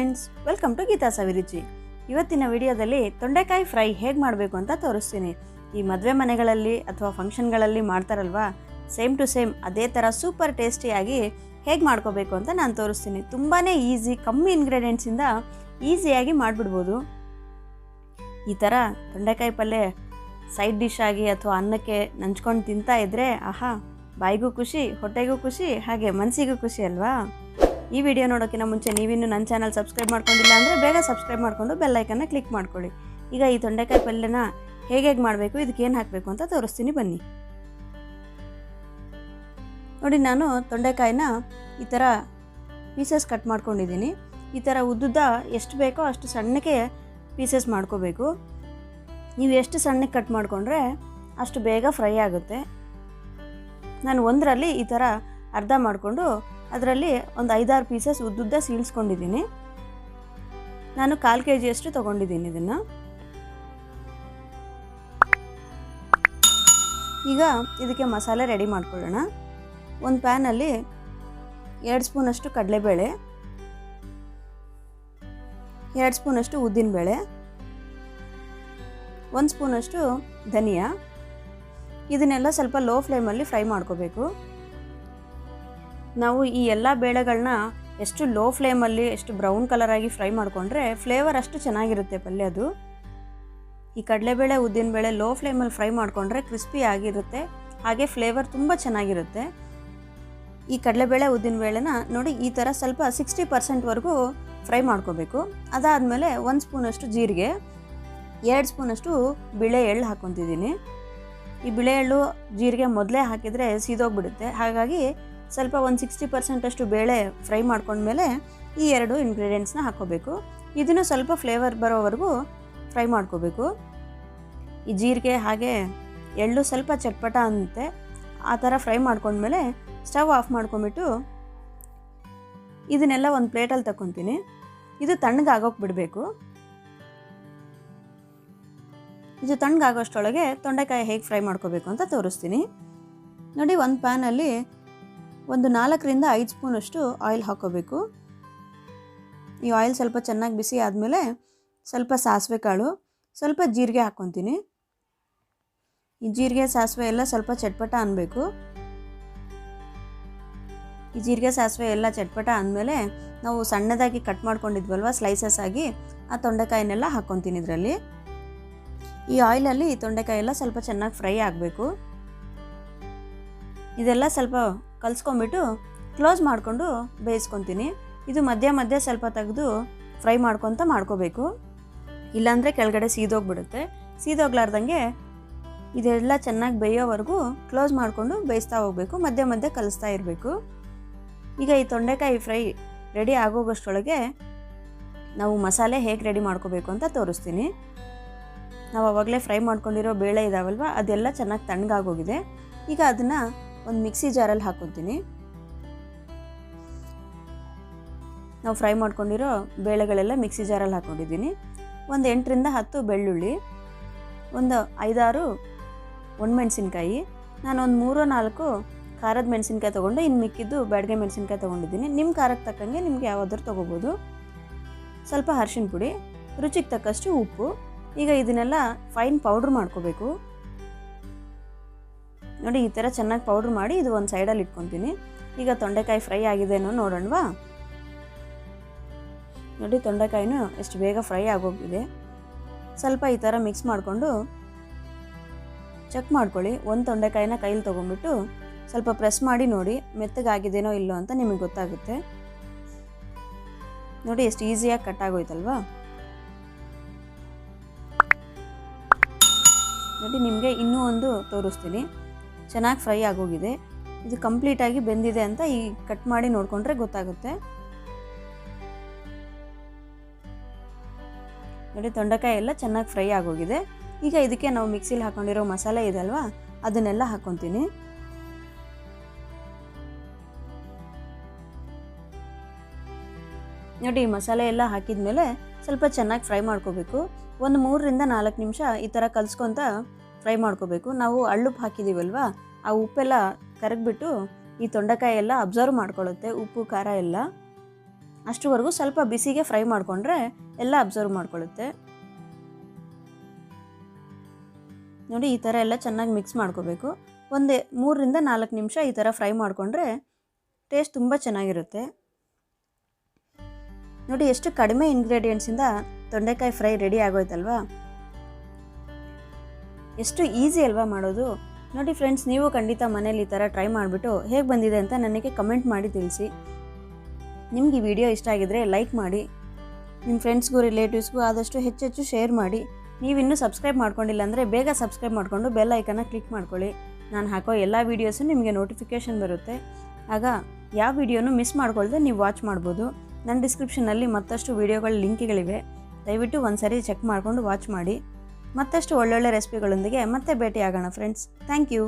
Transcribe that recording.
Friends, welcome to ಗೀತಾಸವಿರುಚಿ. ಇವತ್ತಿನ ವಿಡಿಯೋದಲ್ಲಿ ತೊಂಡೆಕಾಯಿ ಫ್ರೈ ಹೇಗೆ ಮಾಡಬೇಕು ಅಂತ ತೋರಿಸ್ತೀನಿ. ಈ ಮದುವೆ ಮನೆಗಳಲ್ಲಿ ಅಥವಾ ಫಂಕ್ಷನ್ಗಳಲ್ಲಿ ಮಾಡ್ತಾರಲ್ವಾ, ಸೇಮ್ ಟು ಸೇಮ್ ಅದೇ ಥರ ಸೂಪರ್ ಟೇಸ್ಟಿಯಾಗಿ ಹೇಗೆ ಮಾಡ್ಕೋಬೇಕು ಅಂತ ನಾನು ತೋರಿಸ್ತೀನಿ. ತುಂಬಾ ಈಸಿ, ಕಮ್ಮಿ ಇಂಗ್ರೀಡಿಯೆಂಟ್ಸಿಂದ ಈಸಿಯಾಗಿ ಮಾಡಿಬಿಡ್ಬೋದು. ಈ ಥರ ತೊಂಡೆಕಾಯಿ ಪಲ್ಯ ಸೈಡ್ ಡಿಶ್ ಆಗಿ ಅಥವಾ ಅನ್ನಕ್ಕೆ ನಂಚ್ಕೊಂಡು ತಿಂತಾ ಇದ್ದರೆ ಆಹಾ, ಬಾಯಿಗೂ ಖುಷಿ, ಹೊಟ್ಟೆಗೂ ಖುಷಿ, ಹಾಗೆ ಮನಸ್ಸಿಗೂ ಖುಷಿ ಅಲ್ವಾ. ಈ ವಿಡಿಯೋ ನೋಡೋಕ್ಕಿಂತ ಮುಂಚೆ ನೀವಿನ್ನೂ ನನ್ನ ಚಾನಲ್ ಸಬ್ಸ್ಕ್ರೈಬ್ ಮಾಡ್ಕೊಂಡಿಲ್ಲ ಅಂದರೆ ಬೇಗ ಸಬ್ಸ್ಕ್ರೈಬ್ ಮಾಡಿಕೊಂಡು ಬೆಲ್ಲೈಕನ್ನ ಕ್ಲಿಕ್ ಮಾಡ್ಕೊಳ್ಳಿ. ಈಗ ಈ ತೊಂಡೆಕಾಯಿ ಪಲ್ಯನ ಹೇಗೆ ಮಾಡಬೇಕು, ಇದಕ್ಕೇನು ಹಾಕಬೇಕು ಅಂತ ತೋರಿಸ್ತೀನಿ ಬನ್ನಿ. ನೋಡಿ, ನಾನು ತೊಂಡೆಕಾಯಿನ ಈ ಥರ ಪೀಸಸ್ ಕಟ್ ಮಾಡ್ಕೊಂಡಿದ್ದೀನಿ. ಈ ಥರ ಉದ್ದುದ್ದ ಎಷ್ಟು ಬೇಕೋ ಅಷ್ಟು ಸಣ್ಣಕ್ಕೆ ಪೀಸಸ್ ಮಾಡ್ಕೋಬೇಕು. ನೀವು ಎಷ್ಟು ಸಣ್ಣಕ್ಕೆ ಕಟ್ ಮಾಡಿಕೊಂಡ್ರೆ ಅಷ್ಟು ಬೇಗ ಫ್ರೈ ಆಗುತ್ತೆ. ನಾನು ಒಂದರಲ್ಲಿ ಈ ಥರ ಅರ್ಧ ಮಾಡಿಕೊಂಡು ಅದರಲ್ಲಿ ಒಂದು 5-6 ಪೀಸಸ್ ಉದ್ದುದ್ದ ಸೀಳಿಸ್ಕೊಂಡಿದ್ದೀನಿ. ನಾನು 1/4 kg ತೊಗೊಂಡಿದ್ದೀನಿ ಇದನ್ನು. ಈಗ ಇದಕ್ಕೆ ಮಸಾಲೆ ರೆಡಿ ಮಾಡ್ಕೊಳ್ಳೋಣ. ಒಂದು ಪ್ಯಾನಲ್ಲಿ 2 ಸ್ಪೂನಷ್ಟು ಕಡಲೆಬೇಳೆ, 2 ಸ್ಪೂನಷ್ಟು ಉದ್ದಿನಬೇಳೆ, 1 ಸ್ಪೂನಷ್ಟು ಧನಿಯಾ. ಇದನ್ನೆಲ್ಲ ಸ್ವಲ್ಪ ಲೋ ಫ್ಲೇಮಲ್ಲಿ ಫ್ರೈ ಮಾಡ್ಕೋಬೇಕು. ನಾವು ಈ ಎಲ್ಲ ಬೇಳೆಗಳನ್ನ ಎಷ್ಟು ಲೋ ಫ್ಲೇಮಲ್ಲಿ, ಎಷ್ಟು ಬ್ರೌನ್ ಕಲರಾಗಿ ಫ್ರೈ ಮಾಡಿಕೊಂಡ್ರೆ ಫ್ಲೇವರ್ ಅಷ್ಟು ಚೆನ್ನಾಗಿರುತ್ತೆ ಪಲ್ಯದು. ಈ ಕಡಲೆಬೇಳೆ ಉದ್ದಿನಬೇಳೆ ಲೋ ಫ್ಲೇಮಲ್ಲಿ ಫ್ರೈ ಮಾಡಿಕೊಂಡ್ರೆ ಕ್ರಿಸ್ಪಿ ಆಗಿರುತ್ತೆ, ಹಾಗೆ ಫ್ಲೇವರ್ ತುಂಬ ಚೆನ್ನಾಗಿರುತ್ತೆ. ಈ ಕಡಲೆಬೇಳೆ ಉದ್ದಿನಬೇಳೆನ ನೋಡಿ ಈ ಥರ ಸ್ವಲ್ಪ 60% ಫ್ರೈ ಮಾಡ್ಕೋಬೇಕು. ಅದಾದಮೇಲೆ 1 ಸ್ಪೂನಷ್ಟು ಜೀರಿಗೆ, 2 ಸ್ಪೂನಷ್ಟು ಬಿಳೆ ಎಳ್ಳು ಹಾಕ್ಕೊತಿದ್ದೀನಿ. ಈ ಬಿಳೆ ಎಳ್ಳು ಜೀರಿಗೆ ಮೊದಲೇ ಹಾಕಿದರೆ ಸೀದೋಗ್ಬಿಡುತ್ತೆ, ಹಾಗಾಗಿ ಸ್ವಲ್ಪ ಒಂದು 60% ಬೇಳೆ ಫ್ರೈ ಮಾಡ್ಕೊಂಡ್ಮೇಲೆ ಈ 2 ಇಂಗ್ರೀಡಿಯೆಂಟ್ಸ್ನ ಹಾಕ್ಕೋಬೇಕು. ಇದನ್ನು ಸ್ವಲ್ಪ ಫ್ಲೇವರ್ ಬರೋವರೆಗೂ ಫ್ರೈ ಮಾಡ್ಕೋಬೇಕು. ಈ ಜೀರಿಗೆ ಹಾಗೆ ಎಳ್ಳು ಸ್ವಲ್ಪ ಚಟ್ಪಟ ಅನ್ನುತ್ತೆ, ಆ ಥರ ಫ್ರೈ ಮಾಡ್ಕೊಂಡ್ಮೇಲೆ ಸ್ಟವ್ ಆಫ್ ಮಾಡ್ಕೊಂಬಿಟ್ಟು ಇದನ್ನೆಲ್ಲ ಒಂದು ಪ್ಲೇಟಲ್ಲಿ ತಗೊತೀನಿ. ಇದು ತಣ್ಣಗಾಗೋಕೆ ಬಿಡಬೇಕು. ಇದು ತಣ್ಣಗಾಗೋಷ್ಟರೊಳಗೆ ತೊಂಡೆಕಾಯಿ ಹೇಗೆ ಫ್ರೈ ಮಾಡ್ಕೋಬೇಕು ಅಂತ ತೋರಿಸ್ತೀನಿ. ನೋಡಿ, ಒಂದು ಪ್ಯಾನಲ್ಲಿ ಒಂದು 4ರಿಂದ 5 ಸ್ಪೂನಷ್ಟು ಆಯಿಲ್ ಹಾಕ್ಕೋಬೇಕು. ಈ ಆಯಿಲ್ ಸ್ವಲ್ಪ ಚೆನ್ನಾಗಿ ಬಿಸಿ ಆದಮೇಲೆ ಸ್ವಲ್ಪ ಸಾಸಿವೆ ಕಾಳು, ಸ್ವಲ್ಪ ಜೀರಿಗೆ ಹಾಕ್ಕೊತೀನಿ. ಈ ಜೀರಿಗೆ ಸಾಸಿವೆ ಎಲ್ಲ ಸ್ವಲ್ಪ ಚಟ್ಪಟ ಅನ್ನಬೇಕು. ಈ ಜೀರಿಗೆ ಸಾಸಿವೆ ಎಲ್ಲ ಚಟ್ಪಟ ಅಂದಮೇಲೆ ನಾವು ಸಣ್ಣದಾಗಿ ಕಟ್ ಮಾಡ್ಕೊಂಡಿದ್ವಲ್ವ ಸ್ಲೈಸಸ್ ಆಗಿ, ಆ ತೊಂಡೆಕಾಯಿನೆಲ್ಲ ಹಾಕ್ಕೊತೀನಿ ಇದರಲ್ಲಿ. ಈ ಆಯಿಲಲ್ಲಿ ಈ ತೊಂಡೆಕಾಯಿ ಎಲ್ಲ ಸ್ವಲ್ಪ ಚೆನ್ನಾಗಿ ಫ್ರೈ ಆಗಬೇಕು. ಇದೆಲ್ಲ ಸ್ವಲ್ಪ ಕಲಿಸ್ಕೊಂಬಿಟ್ಟು ಕ್ಲೋಸ್ ಮಾಡಿಕೊಂಡು ಬೇಯಿಸ್ಕೊತೀನಿ. ಇದು ಮಧ್ಯ ಮಧ್ಯ ಸ್ವಲ್ಪ ತೆಗೆದು ಫ್ರೈ ಮಾಡ್ಕೋಬೇಕು, ಇಲ್ಲಾಂದರೆ ಕೆಳಗಡೆ ಸೀದೋಗ್ಬಿಡುತ್ತೆ. ಸೀದೋಗ್ಲಾರ್ದಂಗೆ ಇದೆಲ್ಲ ಚೆನ್ನಾಗಿ ಬೇಯೋವರೆಗೂ ಕ್ಲೋಸ್ ಮಾಡಿಕೊಂಡು ಬೇಯಿಸ್ತಾ ಹೋಗಬೇಕು, ಮಧ್ಯ ಮಧ್ಯ ಕಲಿಸ್ತಾ ಇರಬೇಕು. ಈಗ ಈ ತೊಂಡೆಕಾಯಿ ಫ್ರೈ ರೆಡಿ ಆಗೋಗೋಷ್ಟರೊಳಗೆ ನಾವು ಮಸಾಲೆ ಹೇಗೆ ರೆಡಿ ಮಾಡ್ಕೋಬೇಕು ಅಂತ ತೋರಿಸ್ತೀನಿ. ನಾವು ಆವಾಗಲೇ ಫ್ರೈ ಮಾಡ್ಕೊಂಡಿರೋ ಬೇಳೆ ಇದಾವಲ್ವ, ಅದೆಲ್ಲ ಚೆನ್ನಾಗಿ ತಣ್ಣಗಾಗೋಗಿದೆ. ಈಗ ಅದನ್ನು ಒಂದು ಮಿಕ್ಸಿ ಜಾರಲ್ಲಿ ಹಾಕ್ಕೊತೀನಿ. ನಾವು ಫ್ರೈ ಮಾಡ್ಕೊಂಡಿರೋ ಬೇಳೆಗಳೆಲ್ಲ ಮಿಕ್ಸಿ ಜಾರಲ್ಲಿ ಹಾಕ್ಕೊಂಡಿದ್ದೀನಿ. ಒಂದು 8ರಿಂದ 10 ಬೆಳ್ಳುಳ್ಳಿ, ಒಂದು 5-6 ಒಣಮೆಣಸಿನ್ಕಾಯಿ, ನಾನು ಒಂದು 3-4 ಖಾರದ ಮೆಣಸಿನ್ಕಾಯಿ ತೊಗೊಂಡು ಇನ್ನು ಮಿಕ್ಕಿದ್ದು ಬ್ಯಾಡಗೆ ಮೆಣಸಿನ್ಕಾಯಿ ತೊಗೊಂಡಿದ್ದೀನಿ. ನಿಮ್ಮ ಖಾರಕ್ಕೆ ತಕ್ಕಂಗೆ ನಿಮ್ಗೆ ಯಾವುದಾದ್ರು ತೊಗೋಬೋದು. ಸ್ವಲ್ಪ ಅರಿಶಿನ ಪುಡಿ, ರುಚಿಗೆ ತಕ್ಕಷ್ಟು ಉಪ್ಪು. ಈಗ ಇದನ್ನೆಲ್ಲ ಫೈನ್ ಪೌಡ್ರ್ ಮಾಡ್ಕೋಬೇಕು. ನೋಡಿ, ಈ ಥರ ಚೆನ್ನಾಗಿ ಪೌಡ್ರ್ ಮಾಡಿ ಇದು ಒಂದು ಸೈಡಲ್ಲಿ ಇಟ್ಕೊತೀನಿ. ಈಗ ತೊಂಡೆಕಾಯಿ ಫ್ರೈ ಆಗಿದೆನೋ ನೋಡೋಣವಾ. ನೋಡಿ, ತೊಂಡೆಕಾಯಿನೂ ಎಷ್ಟು ಬೇಗ ಫ್ರೈ ಆಗೋಗಿದೆ. ಸ್ವಲ್ಪ ಈ ಥರ ಮಿಕ್ಸ್ ಮಾಡಿಕೊಂಡು ಚೆಕ್ ಮಾಡ್ಕೊಳ್ಳಿ. ಒಂದು ತೊಂಡೆಕಾಯಿನ ಕೈಲಿ ತೊಗೊಂಡ್ಬಿಟ್ಟು ಸ್ವಲ್ಪ ಪ್ರೆಸ್ ಮಾಡಿ ನೋಡಿ ಮೆತ್ತಗಾಗಿದೆನೋ ಇಲ್ಲೋ ಅಂತ ನಿಮಗೆ ಗೊತ್ತಾಗುತ್ತೆ. ನೋಡಿ, ಎಷ್ಟು ಈಸಿಯಾಗಿ ಕಟ್ ಆಗೋಯ್ತಲ್ವಾ. ನೋಡಿ, ನಿಮಗೆ ಇನ್ನೂ ಒಂದು ತೋರಿಸ್ತೀನಿ. ಚೆನ್ನಾಗಿ ಫ್ರೈ ಆಗೋಗಿದೆ. ಇದು ಕಂಪ್ಲೀಟಾಗಿ ಬೆಂದಿದೆ ಅಂತ ಈ ಕಟ್ ಮಾಡಿ ನೋಡಿಕೊಂಡ್ರೆ ಗೊತ್ತಾಗುತ್ತೆ. ನೋಡಿ, ತೊಂಡೆಕಾಯಿ ಎಲ್ಲ ಚೆನ್ನಾಗಿ ಫ್ರೈ ಆಗೋಗಿದೆ. ಈಗ ಇದಕ್ಕೆ ನಾವು ಮಿಕ್ಸಿಲಿ ಹಾಕ್ಕೊಂಡಿರೋ ಮಸಾಲೆ ಇದೆ ಅಲ್ವಾ, ಅದನ್ನೆಲ್ಲ ಹಾಕ್ಕೊತೀನಿ. ನೋಡಿ, ಈ ಮಸಾಲೆ ಎಲ್ಲ ಹಾಕಿದ ಮೇಲೆ ಸ್ವಲ್ಪ ಚೆನ್ನಾಗಿ ಫ್ರೈ ಮಾಡ್ಕೋಬೇಕು. ಒಂದು 3ರಿಂದ 4 ನಿಮಿಷ ಈ ಥರ ಕಲಿಸ್ಕೊತ ಫ್ರೈ ಮಾಡ್ಕೋಬೇಕು. ನಾವು ಹಳ್ಳುಪ್ಪು ಹಾಕಿದ್ದೀವಲ್ವ, ಆ ಉಪ್ಪೆಲ್ಲ ಕರಗಿಬಿಟ್ಟು ಈ ತೊಂಡೆಕಾಯಿ ಎಲ್ಲ ಅಬ್ಸರ್ವ್ ಮಾಡ್ಕೊಳ್ಳುತ್ತೆ, ಉಪ್ಪು ಖಾರ ಎಲ್ಲ. ಅಷ್ಟುವರೆಗೂ ಸ್ವಲ್ಪ ಬಿಸಿಗೆ ಫ್ರೈ ಮಾಡಿಕೊಂಡ್ರೆ ಎಲ್ಲ ಅಬ್ಸರ್ವ್ ಮಾಡ್ಕೊಳ್ಳುತ್ತೆ. ನೋಡಿ ಈ ಥರ ಎಲ್ಲ ಚೆನ್ನಾಗಿ ಮಿಕ್ಸ್ ಮಾಡ್ಕೋಬೇಕು. 3 ರಿಂದ 4 ನಿಮಿಷ ಈ ಥರ ಫ್ರೈ ಮಾಡಿಕೊಂಡ್ರೆ ಟೇಸ್ಟ್ ತುಂಬ ಚೆನ್ನಾಗಿರುತ್ತೆ. ನೋಡಿ ಎಷ್ಟು ಕಡಿಮೆ ಇಂಗ್ರೀಡಿಯೆಂಟ್ಸಿಂದ ತೊಂಡೆಕಾಯಿ ಫ್ರೈ ರೆಡಿ ಆಗೋಯ್ತಲ್ವಾ. ಎಷ್ಟು ಈಸಿ ಅಲ್ವಾ ಮಾಡೋದು. ನೋಡಿ ಫ್ರೆಂಡ್ಸ್, ನೀವು ಖಂಡಿತ ಮನೇಲಿ ಈ ಥರ ಟ್ರೈ ಮಾಡಿಬಿಟ್ಟು ಹೇಗೆ ಬಂದಿದೆ ಅಂತ ನನಗೆ ಕಮೆಂಟ್ ಮಾಡಿ ತಿಳಿಸಿ. ನಿಮ್ಗೆ ಈ ವಿಡಿಯೋ ಇಷ್ಟ ಆಗಿದ್ರೆ ಲೈಕ್ ಮಾಡಿ, ನಿಮ್ಮ ಫ್ರೆಂಡ್ಸ್ಗೂ ರಿಲೇಟಿವ್ಸ್ಗೂ ಆದಷ್ಟು ಹೆಚ್ಚೆಚ್ಚು ಶೇರ್ ಮಾಡಿ. ನೀವಿನ್ನೂ ಸಬ್ಸ್ಕ್ರೈಬ್ ಮಾಡ್ಕೊಂಡಿಲ್ಲ ಅಂದರೆ ಬೇಗ ಸಬ್ಸ್ಕ್ರೈಬ್ ಮಾಡಿಕೊಂಡು ಬೆಲ್ ಐಕನ್ನ ಕ್ಲಿಕ್ ಮಾಡ್ಕೊಳ್ಳಿ. ನಾನು ಹಾಕೋ ಎಲ್ಲ ವೀಡಿಯೋಸು ನಿಮಗೆ ನೋಟಿಫಿಕೇಷನ್ ಬರುತ್ತೆ. ಆಗ ಯಾವ ವೀಡಿಯೋನು ಮಿಸ್ ಮಾಡ್ಕೊಳ್ದೆ ನೀವು ವಾಚ್ ಮಾಡ್ಬೋದು. ನನ್ನ ಡಿಸ್ಕ್ರಿಪ್ಷನಲ್ಲಿ ಮತ್ತಷ್ಟು ವೀಡಿಯೋಗಳ ಲಿಂಕ್ಗಳಿವೆ, ದಯವಿಟ್ಟು ಒಂದ್ಸರಿ ಚೆಕ್ ಮಾಡಿಕೊಂಡು ವಾಚ್ ಮಾಡಿ. ಮತ್ತಷ್ಟು ಒಳ್ಳೊಳ್ಳೆ ರೆಸಿಪಿಗಳೊಂದಿಗೆ ಮತ್ತೆ ಭೇಟಿ ಆಗೋಣ ಫ್ರೆಂಡ್ಸ್. Thank you.